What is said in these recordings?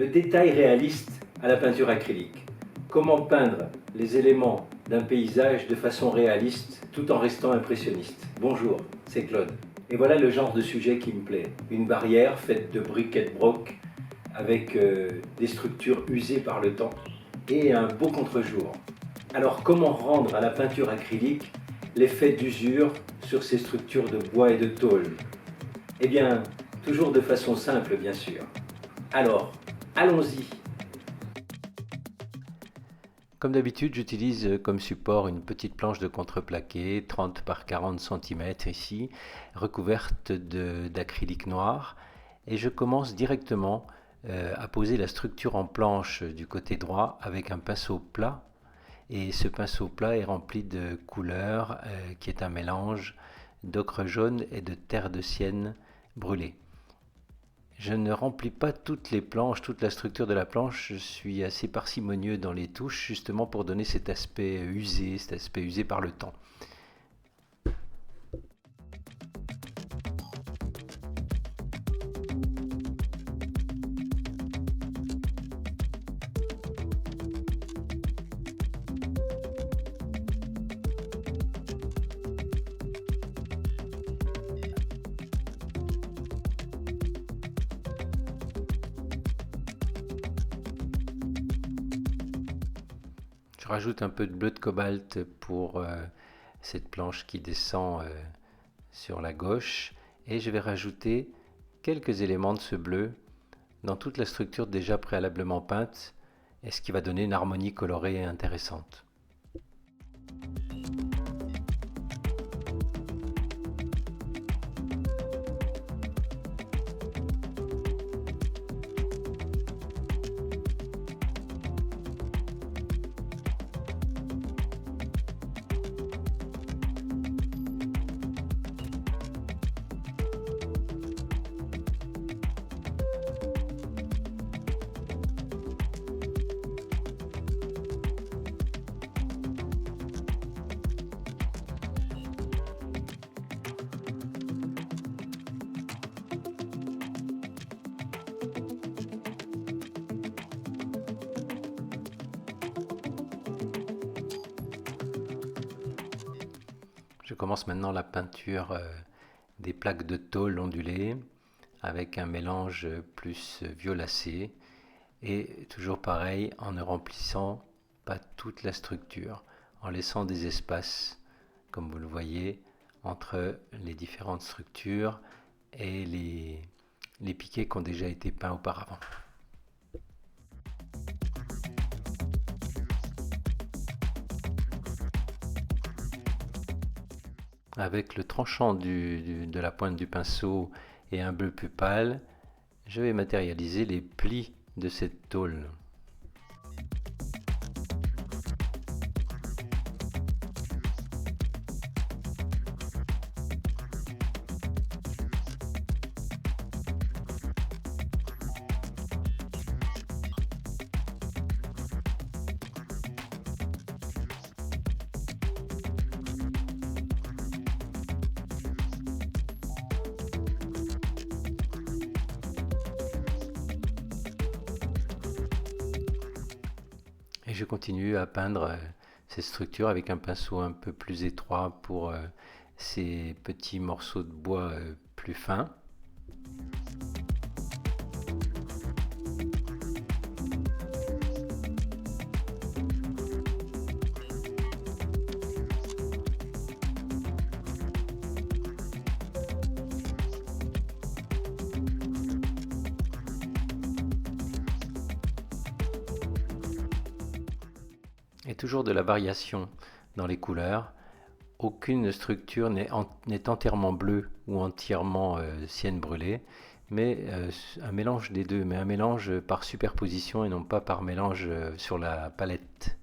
Le détail réaliste à la peinture acrylique. Comment peindre les éléments d'un paysage de façon réaliste tout en restant impressionniste. Bonjour, c'est Claude. Et voilà le genre de sujet qui me plaît. Une barrière faite de briquettes broc avec des structures usées par le temps et un beau contre-jour. Alors comment rendre à la peinture acrylique l'effet d'usure sur ces structures de bois et de tôle? Eh bien, toujours de façon simple bien sûr. Alors, allons-y. Comme d'habitude, j'utilise comme support une petite planche de contreplaqué 30 par 40 cm ici, recouverte d'acrylique noir, et je commence directement à poser la structure en planche du côté droit avec un pinceau plat, et ce pinceau plat est rempli de couleurs qui est un mélange d'ocre jaune et de terre de sienne brûlée. Je ne remplis pas toutes les planches, toute la structure de la planche, je suis assez parcimonieux dans les touches justement pour donner cet aspect usé par le temps. Je rajoute un peu de bleu de cobalt pour cette planche qui descend sur la gauche, et je vais rajouter quelques éléments de ce bleu dans toute la structure déjà préalablement peinte, et ce qui va donner une harmonie colorée et intéressante. Je commence maintenant la peinture des plaques de tôle ondulées avec un mélange plus violacé, et toujours pareil, en ne remplissant pas toute la structure, en laissant des espaces, comme vous le voyez, entre les différentes structures et les piquets qui ont déjà été peints auparavant. Avec le tranchant de la pointe du pinceau et un bleu plus pâle, je vais matérialiser les plis de cette tôle. Et je continue à peindre cette structure avec un pinceau un peu plus étroit pour ces petits morceaux de bois plus fins. Et toujours de la variation dans les couleurs. Aucune structure n'est entièrement bleue ou entièrement sienne brûlée, mais un mélange des deux, mais un mélange par superposition et non pas par mélange sur la palette.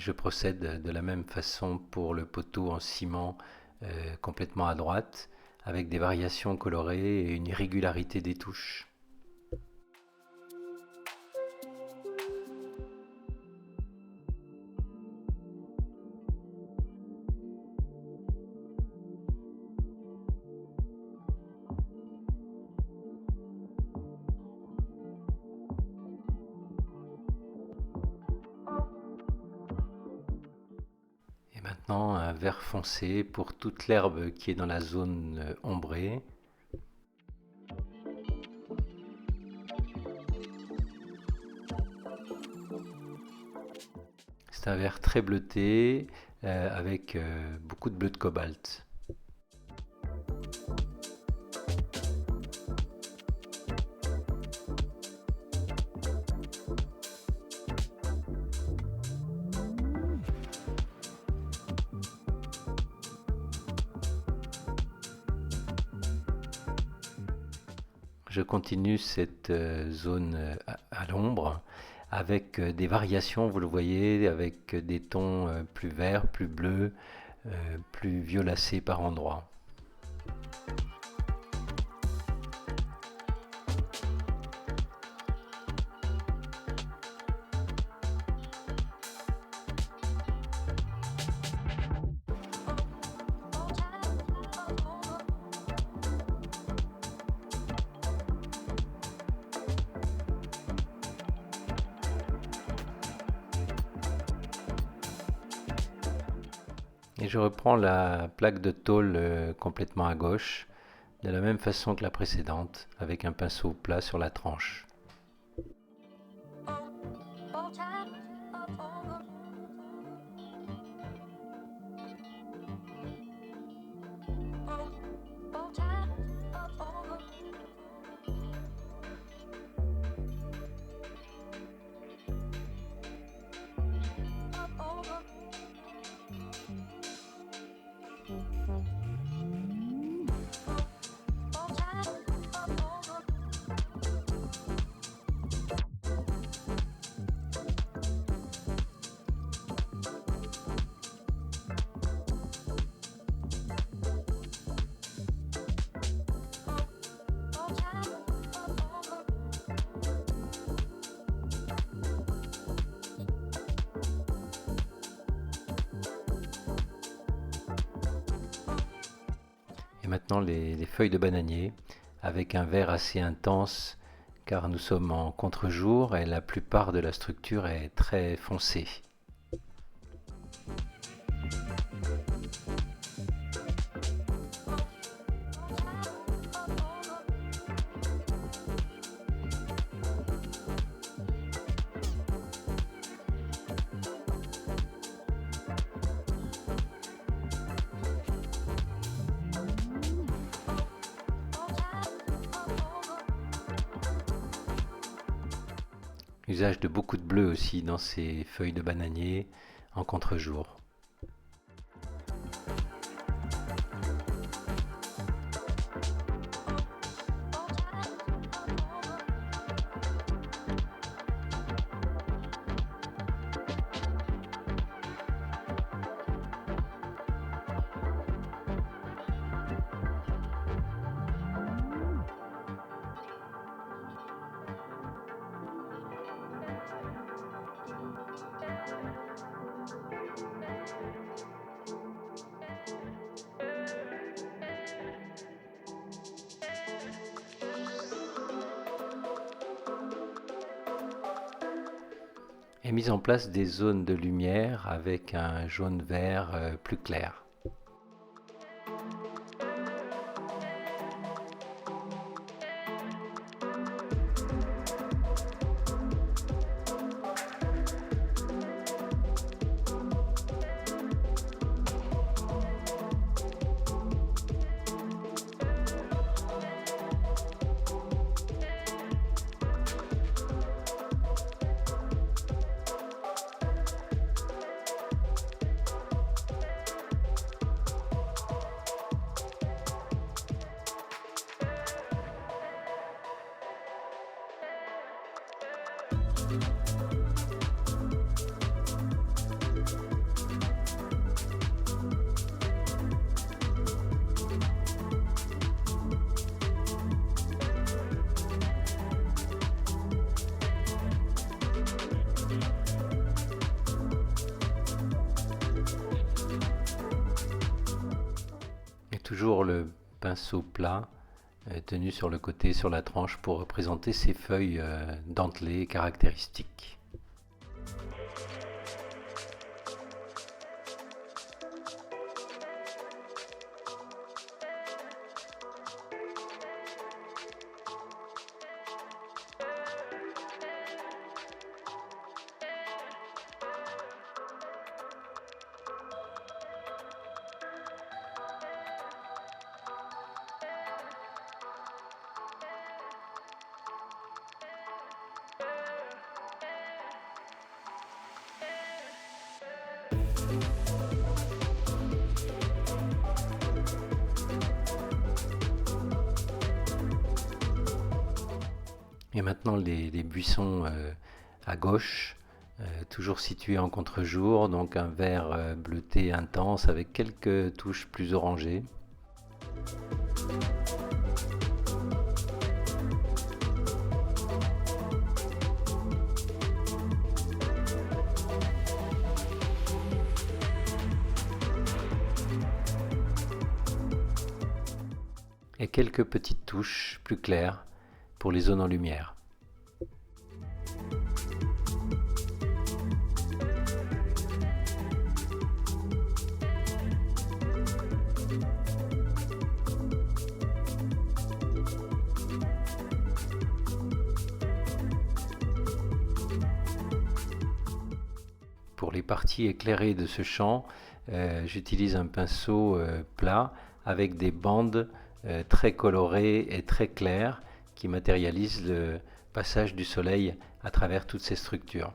je procède de la même façon pour le poteau en ciment complètement à droite, avec des variations colorées et une irrégularité des touches. Maintenant, un vert foncé pour toute l'herbe qui est dans la zone ombrée. C'est un vert très bleuté avec beaucoup de bleu de cobalt. Je continue cette zone à l'ombre avec des variations, vous le voyez, avec des tons plus verts, plus bleus, plus violacés par endroits. Et je reprends la plaque de tôle complètement à gauche, de la même façon que la précédente, avec un pinceau plat sur la tranche. Et maintenant les feuilles de bananier avec un vert assez intense car nous sommes en contre-jour et la plupart de la structure est très foncée. Usage de beaucoup de bleu aussi dans ces feuilles de bananier en contre-jour. Et mise en place des zones de lumière avec un jaune-vert plus clair. toujours le pinceau plat tenu sur le côté, sur la tranche, pour représenter ces feuilles dentelées caractéristiques. Et maintenant les buissons à gauche, toujours situés en contre-jour, donc un vert bleuté intense avec quelques touches plus orangées. Et quelques petites touches plus claires pour les zones en lumière. Pour les parties éclairées de ce champ, j'utilise un pinceau plat avec des bandes très colorées et très claires qui matérialisent le passage du soleil à travers toutes ces structures.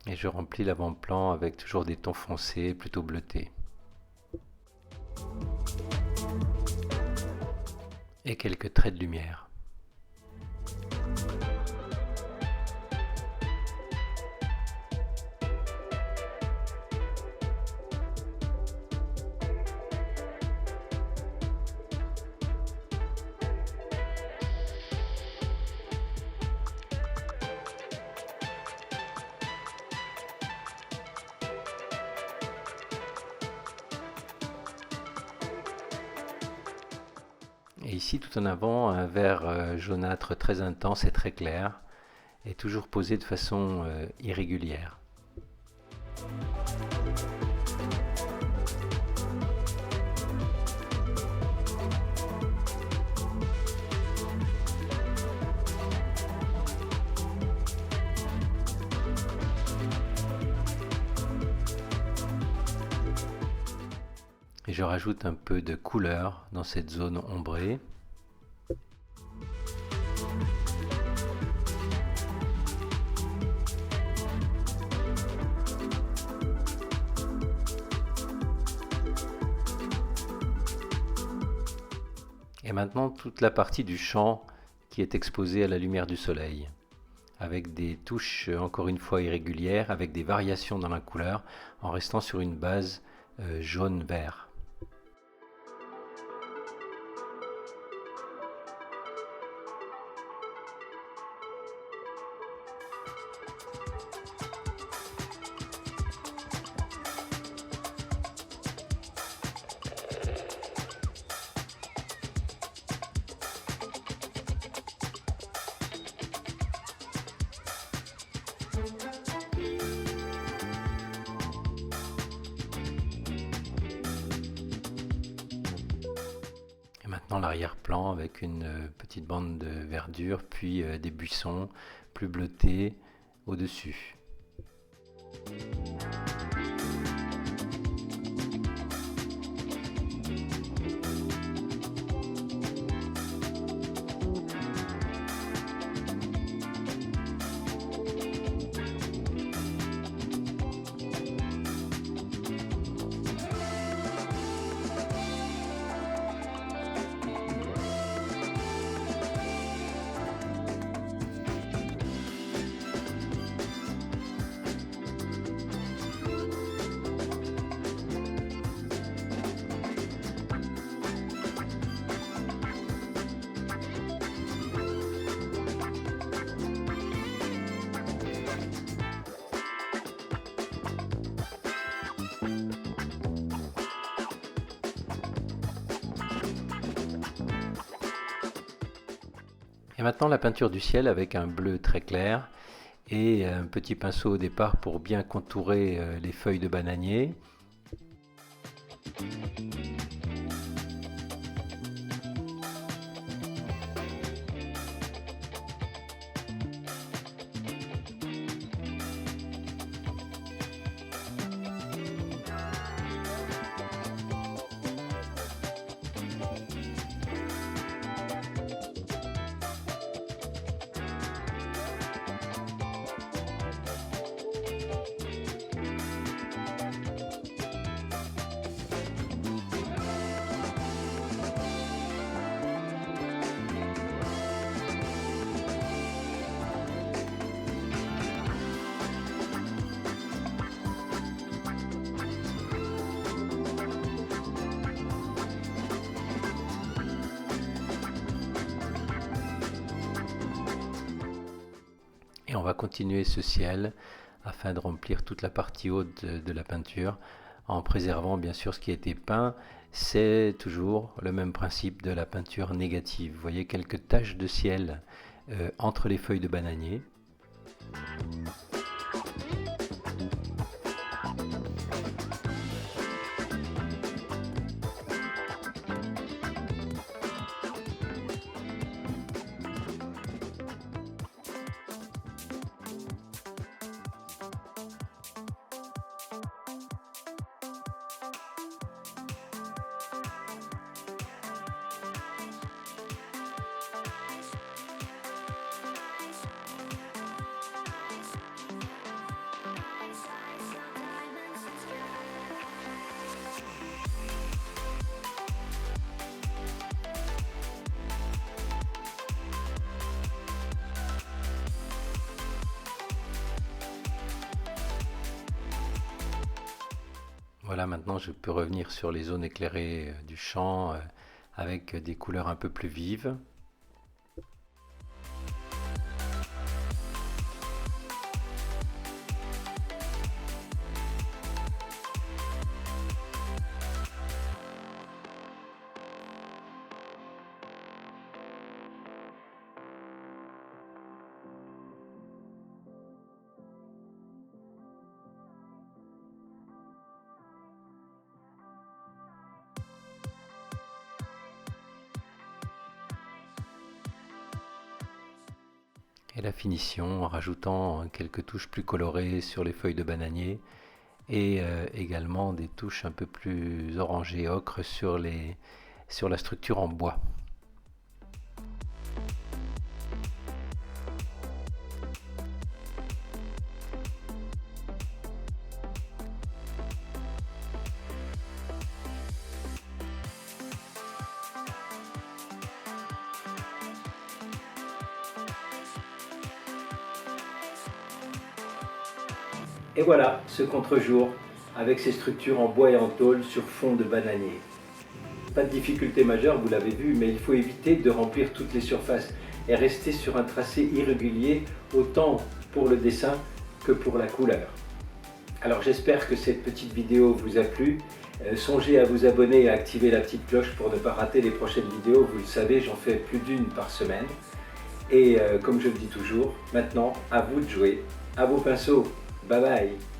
Et je remplis l'avant-plan avec toujours des tons foncés, plutôt bleutés. Et quelques traits de lumière. Et ici, tout en avant, un vert jaunâtre très intense et très clair, et toujours posé de façon irrégulière. Et je rajoute un peu de couleur dans cette zone ombrée. Et maintenant toute la partie du champ qui est exposée à la lumière du soleil, avec des touches encore une fois irrégulières, avec des variations dans la couleur, en restant sur une base jaune-vert. Maintenant l'arrière-plan avec une petite bande de verdure, puis des buissons plus bleutés au-dessus. Et maintenant la peinture du ciel avec un bleu très clair et un petit pinceau au départ pour bien contourer les feuilles de bananier. Et on va continuer ce ciel afin de remplir toute la partie haute de la peinture en préservant bien sûr ce qui a été peint. C'est toujours le même principe de la peinture négative. Vous voyez quelques taches de ciel entre les feuilles de bananier. Voilà, maintenant je peux revenir sur les zones éclairées du champ avec des couleurs un peu plus vives. Et la finition en rajoutant quelques touches plus colorées sur les feuilles de bananier et également des touches un peu plus orangées ocre sur la structure en bois. Et voilà ce contre-jour avec ses structures en bois et en tôle sur fond de bananier. Pas de difficulté majeure, vous l'avez vu, mais il faut éviter de remplir toutes les surfaces et rester sur un tracé irrégulier autant pour le dessin que pour la couleur. Alors j'espère que cette petite vidéo vous a plu. Songez à vous abonner et à activer la petite cloche pour ne pas rater les prochaines vidéos. Vous le savez, j'en fais plus d'une par semaine. Et comme je le dis toujours, maintenant, à vous de jouer. À vos pinceaux. Bye bye.